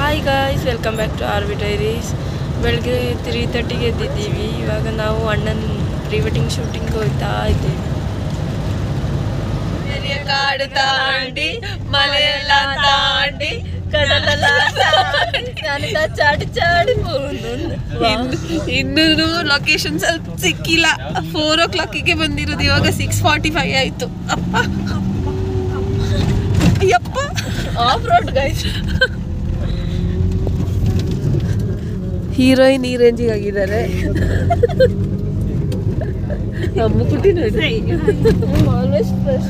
Hi guys, welcome back to R V diaries. ಬೆಳಗ್ಗೆ 3:30ಗೆ ಎದ್ದಿದ್ದೀವಿ. ಇವಾಗ ನಾವು ಅಣ್ಣನ ಪ್ರೀ ವೆಡ್ಡಿಂಗ್ ಶೂಟಿಂಗ್ ಹೋಗ್ತಾ ಇದ್ದೀವಿ. ಕಾಡು ತಾಂಡಿ ಮಳೆಯೆಲ್ಲ ತಾಂಡಿ ಕಡಲೆಲ್ಲ ಚಾಡಿ ಚಾಡಿ ಇನ್ನೂ ಲೊಕೇಶನ್ ಸ್ವಲ್ಪ ಸಿಕ್ಕಿಲ್ಲ. 4 o'clockಗೆ ಬಂದಿರೋದು, ಇವಾಗ 6:45 ಆಯ್ತು. ಅಪ್ಪ Ayyappa, of road guys. Heroine ಈ ರೇಂಜಿಗೆ ಆಗಿದ್ದಾರೆ. ಅಮ್ಮ ಕುಟ್ಟಿ ನೋಡಿ, ಆಲ್ವೇಸ್ ಫ್ರೆಶ್.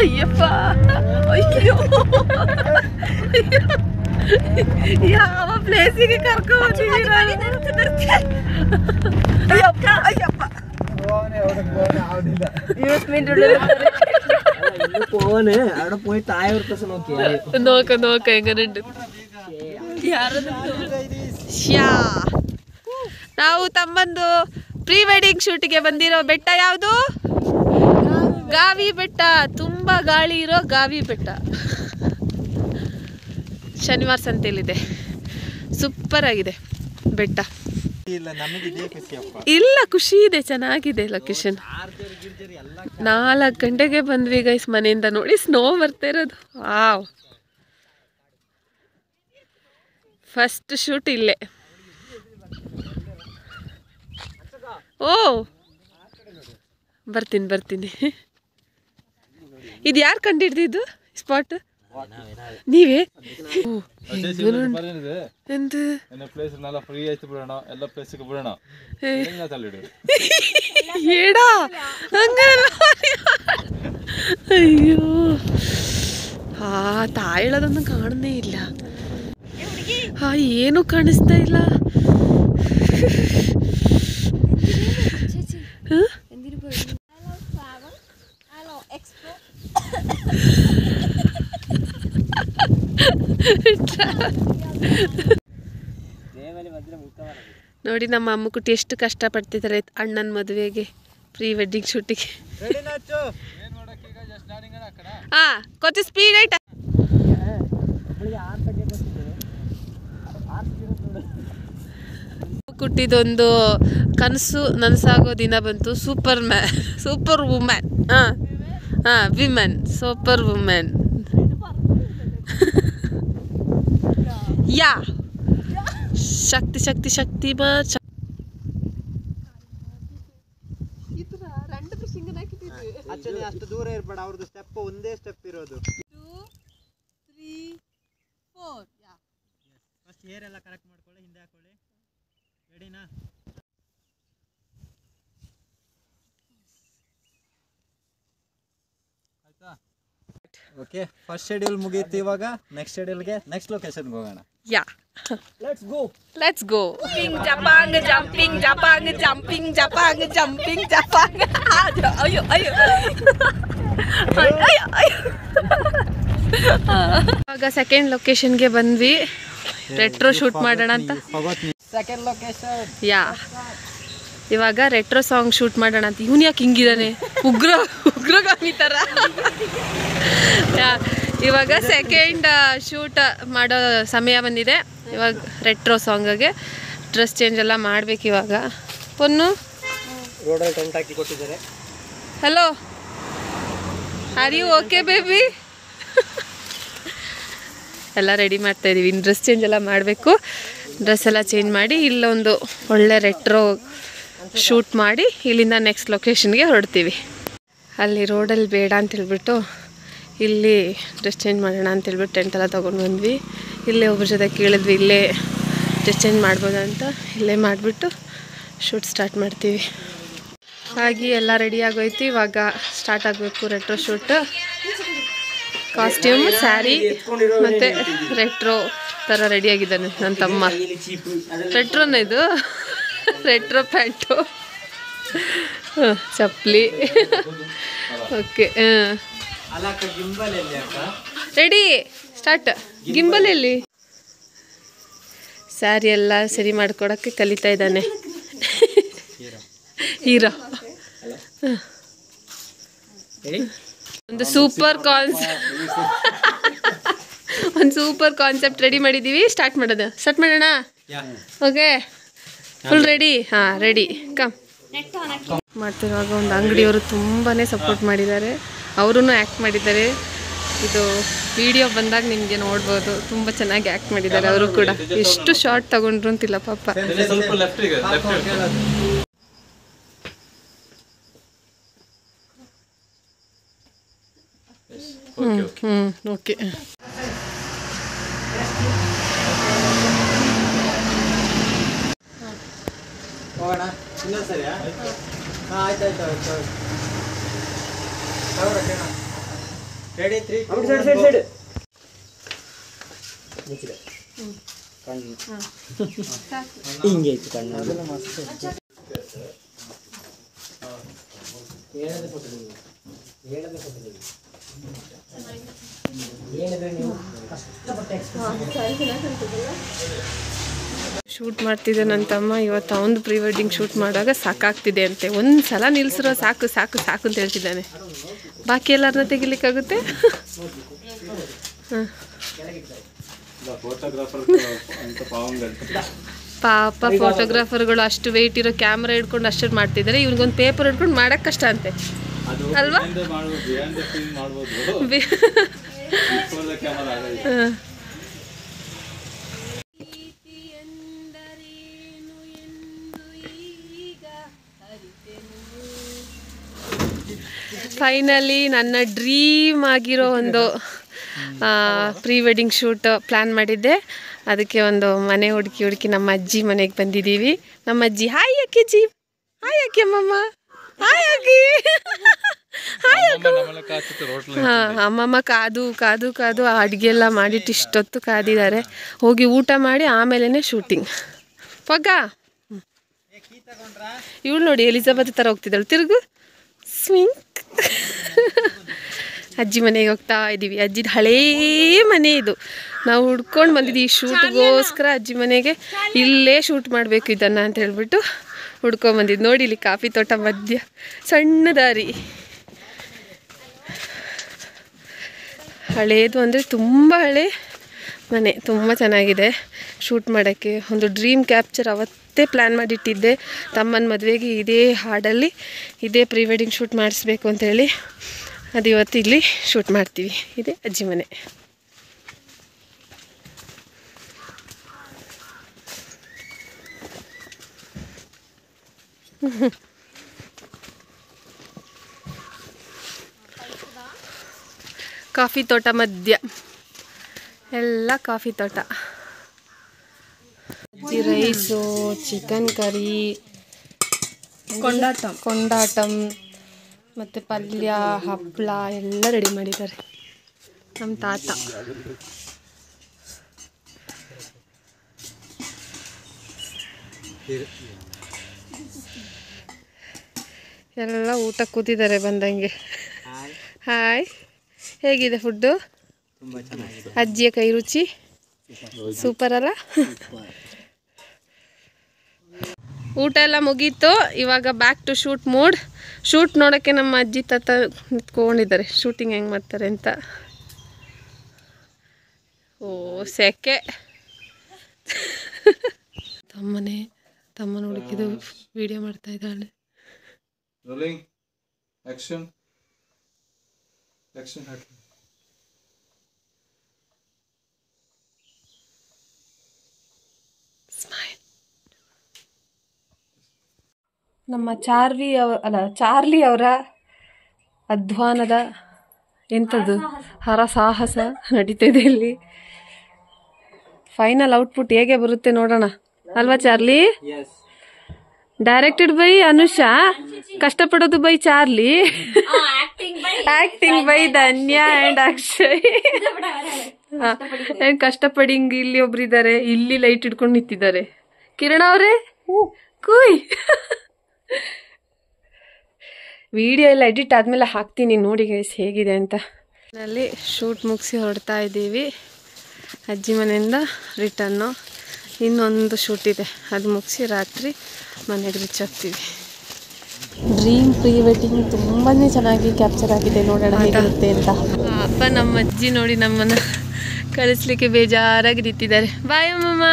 ಅಯ್ಯಪ್ಪ, ಅಯ್ಯೋ, ಯಾವ ಪ್ಲೇಸಿಗೆ ಕರ್ಕೊಂಡ್ಬಂದಿದ್ದೀರಾ? ಅಯ್ಯಪ್ಪ ಅಯ್ಯಪ್ಪ, നോക്ക എങ്ങനെയുണ്ട്. ನಾವು ತಮ್ಮಂದು ಪ್ರೀ ವೆಡ್ಡಿಂಗ್ ಶೂಟಿಗೆ ಬಂದಿರೋ ಬೆಟ್ಟ ಯಾವುದು? ಗಾವಿ ಬೆಟ್ಟ. ತುಂಬಾ ಗಾಳಿ ಇರೋ ಗಾವಿ ಬೆಟ್ಟ. ಶನಿವಾರ ಸಂತೆಯಲ್ಲಿದೆ. ಸೂಪರ್ ಆಗಿದೆ ಬೆಟ್ಟ. ಇಲ್ಲ, ಖುಷಿ ಇದೆ, ಚೆನ್ನಾಗಿದೆ ಲೊಕೇಶನ್. 4 ಗಂಟೆಗೆ ಬಂದ್ವಿ ಗೈಸ್ ಮನೆಯಿಂದ. ನೋಡಿ, ಸ್ನೋ ಬರ್ತಾ ಇರೋದು. ವಾವ್, ಫಸ್ಟ್ ಶೂಟ್ ಇಲ್ಲೇ. ಓ, ಬರ್ತೀನಿ. ಇದು ಯಾರು ಕಂಡಿಡ್ದಿದ್ದು ಸ್ಪಾಟ್? ನೀವೇ? ಅಯ್ಯೋ, ತಾಯಿಳದೊಂದು ಕಾಣನೇ ಇಲ್ಲ. ಏನು ಕಾಣಿಸ್ತಾ ಇಲ್ಲ. ನೋಡಿ, ನಮ್ಮ ಅಮ್ಮಕುಟ್ಟಿ ಎಷ್ಟು ಕಷ್ಟಪಡ್ತಿದ್ದಾರೆ ಅಣ್ಣನ ಮದುವೆಗೆ, ಪ್ರೀ ವೆಡ್ಡಿಂಗ್ ಶೂಟಿಗೆ. ಕೊಂಚ ಸ್ಪೀಡ್ ಐಟ. ಕುಟ್ಟಿದೊಂದು ಕನಸು ನನಸಾಗೋ ದಿನ ಬಂತು. Super women. Women, super women. Yeah, Shakti ಅಷ್ಟು ದೂರ ಇರಬೇಡ. ಅವ್ರದ್ದು ಸ್ಟೆಪ್ ಒಂದೇ ಸ್ಟೆಪ್ ಇರೋದು. 2 3 4. ಫಸ್ಟ್ ಹೇರ್ ಎಲ್ಲ ಕರೆಕ್ಟ್ ಮಾಡ್ಕೊಳ್ಳಿ, ಹಿಂದೆ ಹಾಕೊಳ್ಳಿ. ರೆಡಿನಾ? ಆಯ್ತಾ? ಓಕೆ, ಫಸ್ಟ್ ಶೆಡ್ಯೂಲ್ ಮುಗೀತು. ಇವಾಗ ನೆಕ್ಸ್ಟ್ ಶೆಡ್ಯೂಲ್ಗೆ, ನೆಕ್ಸ್ಟ್ ಲೊಕೇಶನ್ಗೆ ಹೋಗೋಣ. ಯಾ, ಲೆಟ್ಸ್ ಗೋ. ಜಂಪಿಂಗ್ ಅಯ್ಯೋ ಇವಾಗ ಸೆಕೆಂಡ್ ಲೊಕೇಶನ್ಗೆ ಬಂದ್ವಿ. ರೆಟ್ರೋ ಶೂಟ್ ಮಾಡೋಣ ಅಂತ. Second location. ಯಾ, ಇವಾಗ ರೆಟ್ರೋ ಸಾಂಗ್ ಶೂಟ್ ಮಾಡೋಣ ಅಂತ. ಇವನು ಯಾಕೆ ಹಿಂಗಿದಾನೆ? ಉಗ್ರಗಾಮಿ ಥರ. ಇವಾಗ ಸೆಕೆಂಡ್ ಶೂಟ್ ಮಾಡೋ ಸಮಯ ಬಂದಿದೆ. ಇವಾಗ ರೆಟ್ರೋ ಸಾಂಗ್ಗೆ ಡ್ರೆಸ್ ಚೇಂಜ್ ಎಲ್ಲ ಮಾಡ್ಬೇಕು ಇವಾಗ. ಪೊನ್ನು ರೋಡಲ್ಲಿ ಟೆಂಟ್ ಹಾಕಿ ಕೊಟ್ಟಿದ್ದಾರೆ. Hello, are you okay baby? ಎಲ್ಲ ರೆಡಿ ಮಾಡ್ತಾ ಇದೀವಿ. ಇನ್ನು ಡ್ರೆಸ್ ಚೇಂಜ್ ಎಲ್ಲ ಮಾಡಬೇಕು. ಡ್ರೆಸ್ ಎಲ್ಲ ಚೇಂಜ್ ಮಾಡಿ ಇಲ್ಲೊಂದು ಒಳ್ಳೆ ರೆಟ್ರೋ ಶೂಟ್ ಮಾಡಿ ಇಲ್ಲಿಂದ ನೆಕ್ಸ್ಟ್ ಲೊಕೇಶನ್ಗೆ ಹೊರಡ್ತೀವಿ. ಅಲ್ಲಿ ರೋಡಲ್ಲಿ ಬೇಡ ಅಂತೇಳ್ಬಿಟ್ಟು ಇಲ್ಲಿ ಡ್ರೆಸ್ ಚೇಂಜ್ ಮಾಡೋಣ ಅಂತೇಳ್ಬಿಟ್ಟು ಟೆಂಟ್ ಎಲ್ಲ ತೊಗೊಂಡು ಬಂದ್ವಿ. ಇಲ್ಲೇ ಒಬ್ಬರ ಜೊತೆ ಕೇಳಿದ್ವಿ, ಇಲ್ಲೇ ಡ್ರೆಸ್ ಚೇಂಜ್ ಮಾಡ್ಬೋದ ಅಂತ. ಇಲ್ಲೇ ಮಾಡಿಬಿಟ್ಟು ಶೂಟ್ ಸ್ಟಾರ್ಟ್ ಮಾಡ್ತೀವಿ. ಹಾಗೆ ಎಲ್ಲ ರೆಡಿ ಆಗೋಯ್ತು. ಇವಾಗ ಸ್ಟಾರ್ಟ್ ಆಗಬೇಕು ರೆಟ್ರೋ ಶೂಟ್. ಕಾಸ್ಟ್ಯೂಮ್, ಸ್ಯಾರಿ ಮತ್ತು ರೆಟ್ರೋ ಥರ ರೆಡಿಯಾಗಿದ್ದಾನೆ ನನ್ನ ತಮ್ಮ. ರೆಟ್ರೋನ ಇದು, ರೆಟ್ರೋ ಪ್ಯಾಂಟು, ಚಪ್ಪಲಿ. Okay, ready, start. ಗಿಂಬಲ್ ಎಲ್ಲಿ? ಸ್ಯಾರಿ ಎಲ್ಲ ಸರಿ ಮಾಡ್ಕೊಡೋಕ್ಕೆ ಕಲಿತಾ ಇದ್ದಾನೆ ಹೀರೋ. ಒಂದು ಸೂಪರ್ ಕಾನ್ಸೆಪ್ಟ್ ರೆಡಿ ಮಾಡಿದ್ದೀವಿ. ಸ್ಟಾರ್ಟ್ ಮಾಡೋಣ. Okay, full ready? ಹಾಂ, ರೆಡಿ. ಕಮ್. ಮಾಡ್ತಿರುವಾಗ ಒಂದು ಅಂಗಡಿಯವರು ತುಂಬಾ ಸಪೋರ್ಟ್ ಮಾಡಿದ್ದಾರೆ. ಅವರೂ ಆ್ಯಕ್ಟ್ ಮಾಡಿದ್ದಾರೆ. ಇದು ವಿಡಿಯೋ ಬಂದಾಗ ನಿಮಗೆ ನೋಡ್ಬೋದು. ತುಂಬ ಚೆನ್ನಾಗಿ ಆ್ಯಕ್ಟ್ ಮಾಡಿದ್ದಾರೆ ಅವರು ಕೂಡ. ಎಷ್ಟು ಶಾರ್ಟ್ ತಗೊಂಡ್ರು ಅಂತಿಲ್ಲ ಪಾಪ. ಓಕೆ. ಹೋಗೋಣ ಇನ್ನೊಂದು ಸರಿಯಾ? ಹಾಂ, ಆಯ್ತು. ರೆಡಿ? 3 ಸೈಡ್ ಮುಚ್ಚಿದೆ ಕಣ್ಣು ಹಿಂಗೆ ಐತಿ ಕಣ್ಣು. ಅದೆಲ್ಲ ಮಸ್ತ್ ಶೂಟ್ ಮಾಡ್ತಿದ್ದೆ ನನ್ನ ತಮ್ಮ. ಇವತ್ತು ಅವನು ಪ್ರೀ ವೆಡ್ಡಿಂಗ್ ಶೂಟ್ ಮಾಡುವಾಗ ಸಾಕಾಗ್ತಿದೆ ಅಂತೆ. ಒಂದು ಸಲ ನಿಲ್ಸಿರೋ ಸಾಕು ಅಂತ ಹೇಳ್ತಿದ್ದಾನೆ. ಬಾಕಿ ಎಲ್ಲರನ್ನ ತೆಗಿಲಿಕ್ಕಾಗುತ್ತೆ? ಪಾಪ ಫೋಟೋಗ್ರಾಫರ್ಗಳು ಅಷ್ಟು ವೆಯ್ಟ್ ಇರೋ ಕ್ಯಾಮ್ರಾ ಹಿಡ್ಕೊಂಡು ಅಷ್ಟು ಮಾಡ್ತಿದ್ದಾರೆ. ಇವ್ನಿಗೊಂದು ಪೇಪರ್ ಹಿಡ್ಕೊಂಡು ಮಾಡೋಕ್ಕೆ ಕಷ್ಟ ಅಂತೆ ಅಲ್ವಾ? ಫೈನಲಿ ನನ್ನ ಡ್ರೀಮ್ ಆಗಿರೋ ಒಂದು ಪ್ರೀ ವೆಡ್ಡಿಂಗ್ ಶೂಟ್ ಪ್ಲ್ಯಾನ್ ಮಾಡಿದ್ದೆ. ಅದಕ್ಕೆ ಒಂದು ಮನೆ ಹುಡುಕಿ ನಮ್ಮ ಅಜ್ಜಿ ಮನೆಗೆ ಬಂದಿದ್ದೀವಿ. ನಮ್ಮ ಅಜ್ಜಿ ಹಾಯ್ ಅಕ್ಕಿ ಜಿ, ಹಾಯ್ ಅಕ್ಕಿ ಅಮ್ಮಮ್ಮ, ಹಾಯ್ ಅಕ್ಕಿ, ಹಾಯ್ ಅಕ್ಕ. ಅಮ್ಮಮ್ಮ ಕಾದು ಅಡುಗೆ ಎಲ್ಲ ಮಾಡಿಟ್ಟು ಇಷ್ಟೊತ್ತು ಕಾದಿದ್ದಾರೆ. ಹೋಗಿ ಊಟ ಮಾಡಿ ಆಮೇಲೆ ಶೂಟಿಂಗ್. ಪಗ್ಗ ಇವಳು ನೋಡಿ ಎಲಿಜಬೆತ್ ಥರ ಹೋಗ್ತಿದ್ದಾಳು. ತಿರುಗು ಸ್ವಿಂಕ್. ಅಜ್ಜಿ ಮನೆಗೆ ಹೋಗ್ತಾ ಇದ್ದೀವಿ. ಅಜ್ಜಿದು ಹಳೇ ಮನೆ ಇದು. ನಾವು ಹುಡ್ಕೊಂಡು ಬಂದಿದ್ದೀವಿ ಶೂಟ್ಗೋಸ್ಕರ ಅಜ್ಜಿ ಮನೆಗೆ. ಇಲ್ಲೇ ಶೂಟ್ ಮಾಡಬೇಕು ಇದನ್ನು ಅಂತ ಹೇಳ್ಬಿಟ್ಟು ಹುಡ್ಕೊಂಬಂದಿದ್ದು. ನೋಡಿ ಇಲ್ಲಿ ಕಾಫಿ ತೋಟ ಮಧ್ಯ ಸಣ್ಣ ದಾರಿ. ಹಳೇದು ಅಂದರೆ ತುಂಬ ಹಳೆ ಮನೆ. ತುಂಬ ಚೆನ್ನಾಗಿದೆ ಶೂಟ್ ಮಾಡೋಕ್ಕೆ. ಒಂದು ಡ್ರೀಮ್ ಕ್ಯಾಪ್ಚರ್ ಅವತ್ತೇ ಪ್ಲ್ಯಾನ್ ಮಾಡಿಟ್ಟಿದ್ದೆ. ತಮ್ಮನ ಮದುವೆಗೆ ಇದೇ ಹಾಡಲ್ಲಿ ಇದೇ ಪ್ರೀ ವೆಡ್ಡಿಂಗ್ ಶೂಟ್ ಮಾಡಿಸ್ಬೇಕು ಅಂತೇಳಿ. ಅದು ಇವತ್ತು ಇಲ್ಲಿ ಶೂಟ್ ಮಾಡ್ತೀವಿ. ಇದೇ ಅಜ್ಜಿ ಮನೆ. ಕಾಫಿ ತೋಟ ಮಧ್ಯ ಎಲ್ಲ ಕಾಫಿ ತೋಟ. ಅಜ್ಜಿ ರೈಸು, ಚಿಕನ್ ಕರಿ, ಕೊಂಡಾಟಂ ಮತ್ತು ಪಲ್ಯ, ಹಪ್ಪಳ ಎಲ್ಲ ರೆಡಿ ಮಾಡಿದ್ದಾರೆ ನಮ್ಮ ತಾತ. ಎಲ್ಲ ಊಟ ಕೂತಿದ್ದಾರೆ ಬಂದಂಗೆ. ಹಾಯ್, ಹೇಗಿದೆ ಫುಡ್ಡು? ಅಜ್ಜಿಯ ಕೈ ರುಚಿ ಸೂಪರ್ ಅಲ್ಲ? ಊಟ ಎಲ್ಲ ಮುಗೀತು. ಇವಾಗ back to shoot mood. Shoot ನೋಡೋಕ್ಕೆ ನಮ್ಮ ಅಜ್ಜಿ ತಾತ ನಿಂತ್ಕೊಂಡಿದ್ದಾರೆ ಶೂಟಿಂಗ್ ಹೆಂಗೆ ಮಾಡ್ತಾರೆ ಅಂತ. ಓ ಸೆಕೆ. ತಮ್ಮನ ಹುಡುಕಿದು ವಿಡಿಯೋ ಮಾಡ್ತಾ ಇದ್ದಾಳೆ. ನಮ್ಮ ಚಾರ್ಲಿ ಅವರ ಅಧ್ವಾನದ ಎಂಥದ್ದು ಹರಸಾಹಸ ನಡೀತಿದೆ ಇಲ್ಲಿ. ಫೈನಲ್ ಔಟ್ಪುಟ್ ಹೇಗೆ ಬರುತ್ತೆ ನೋಡೋಣ ಅಲ್ವಾ ಚಾರ್ಲಿ? ಡೈರೆಕ್ಟೆಡ್ ಬೈ ಅನುಷಾ, ಕಷ್ಟಪಡೋದು by Charlie, acting by Dhanya and Akshay. ಕಷ್ಟಪಡಿ ಇಲ್ಲಿ ಒಬ್ರಿದ್ದಾರೆ, ಇಲ್ಲಿ ಲೈಟ್ ಇಟ್ಕೊಂಡು ನಿಂತಿದ್ದಾರೆ. ಕಿರಣ ಅವರೇ ಕೂಯ್. ವಿಡಿಯೋ ಎಲ್ಲ ಎಡಿಟ್ ಆದ್ಮೇಲೆ ಹಾಕ್ತೀನಿ ನೋಡಿ ಗೈಸ್ ಹೇಗಿದೆ ಅಂತ. ನಲ್ಲಿ ಶೂಟ್ ಮುಗಿಸಿ ಹೊರಡ್ತಾ ಇದ್ದೀವಿ ಅಜ್ಜಿ ಮನೆಯಿಂದ ರಿಟರ್ನು. ಇನ್ನೊಂದು ಶೂಟ್ ಇದೆ, ಅದು ಮುಗಿಸಿ ರಾತ್ರಿ ಮನೆಗೆ ರೀಚ್ ಆಗ್ತೀವಿ. ಡ್ರೀಮ್ ಪ್ರೀ ವೆಡ್ಡಿಂಗ್ ತುಂಬಾ ಚೆನ್ನಾಗಿ ಕ್ಯಾಪ್ಚರ್ ಆಗಿದೆ. ನೋಡೋಣ ಹೇಗಿರುತ್ತೆ ಅಂತ. ಅಪ್ಪ ನಮ್ಮ ಅಜ್ಜಿ ನೋಡಿ ನಮ್ಮನ್ನು ಕಳಿಸ್ಲಿಕ್ಕೆ ಬೇಜಾರಾಗಿ ನಿಂತಿದ್ದಾರೆ. ಬಾಯ್ ಅಮ್ಮಮ್ಮ,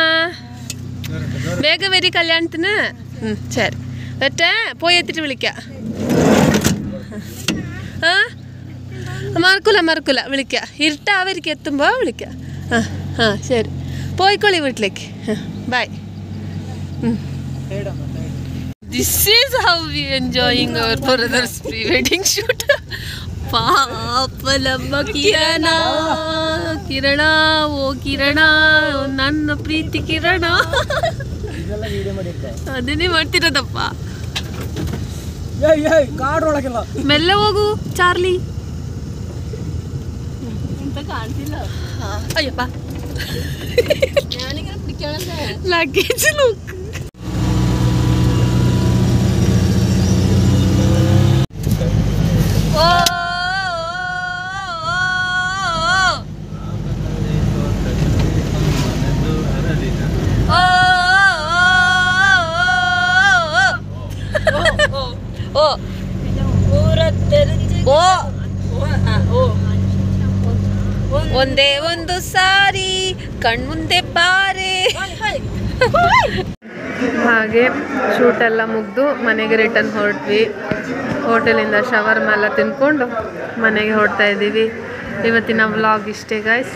ಬೇಗ ಬೇರೆ ಕಲ್ಯಾಣತನ. ಸರಿ ಬಟ್ಟೆ ಪೋಯ್ ಎತ್ತಿಟ್ಟು ವಿಳಿಕ. ಹಾಂ മറക്കൂല വിളിക്കുക. ഇരുട്ടാവരിക്കും എത്തുമ്പോൾ വിളിക്കുക. ശരി പോയിക്കോളി വീട്ടിലേക്ക്. By. This is how we enjoying our brother's pre-wedding shoot. ಪಾಪ ನಮ್ಮ ಕಿರಣ ಓ ಕಿರಣ, ನನ್ನ ಪ್ರೀತಿ ಕಿರಣ. ಅದನ್ನೇ ಮಾಡ್ತಿರೋದಪ್ಪ. ಮೆಲ್ಲ ಹೋಗು ಚಾರ್ಲಿ. ಕಾಣ್ತಿಲ್ಲ. ಅಯ್ಯಪ್ಪ ಲಗೇಜ್ ಲುಕ್. ಒಂದೇ ಒಂದು ಸಾರಿ ಕಣ್ಮುಂದೆ ಬಾರೆ. ಹಾಗೆ ಶೂಟೆಲ್ಲ ಮುಗಿದು ಮನೆಗೆ ರಿಟರ್ನ್ ಹೊರಟ್ವಿ. ಹೋಟೆಲಿಂದ ಶವರ್ಮ ಎಲ್ಲ ತಿನ್ಕೊಂಡು ಮನೆಗೆ ಹೊರಡ್ತಾ ಇದ್ದೀವಿ. ಇವತ್ತಿನ ವ್ಲಾಗ್ ಇಷ್ಟೇ ಗಾಯ್ಸ್.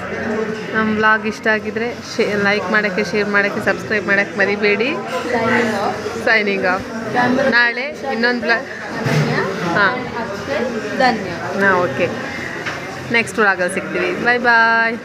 ನಮ್ಮ ವ್ಲಾಗ್ ಇಷ್ಟ ಆಗಿದ್ರೆ ಲೈಕ್ ಮಾಡೋಕ್ಕೆ, ಶೇರ್ ಮಾಡೋಕ್ಕೆ, ಸಬ್ಸ್ಕ್ರೈಬ್ ಮಾಡೋಕ್ಕೆ ಮರಿಬೇಡಿ. Signing off. ನಾಳೆ ಇನ್ನೊಂದು ವ್ಲಾಗ್. ಹಾಂ ಓಕೆ, ನೆಕ್ಸ್ಟ್ ವ್ಲಾಗಲ್ಲಿ ಸಿಗ್ತೀವಿ. ಬಾಯ್ ಬಾಯ್.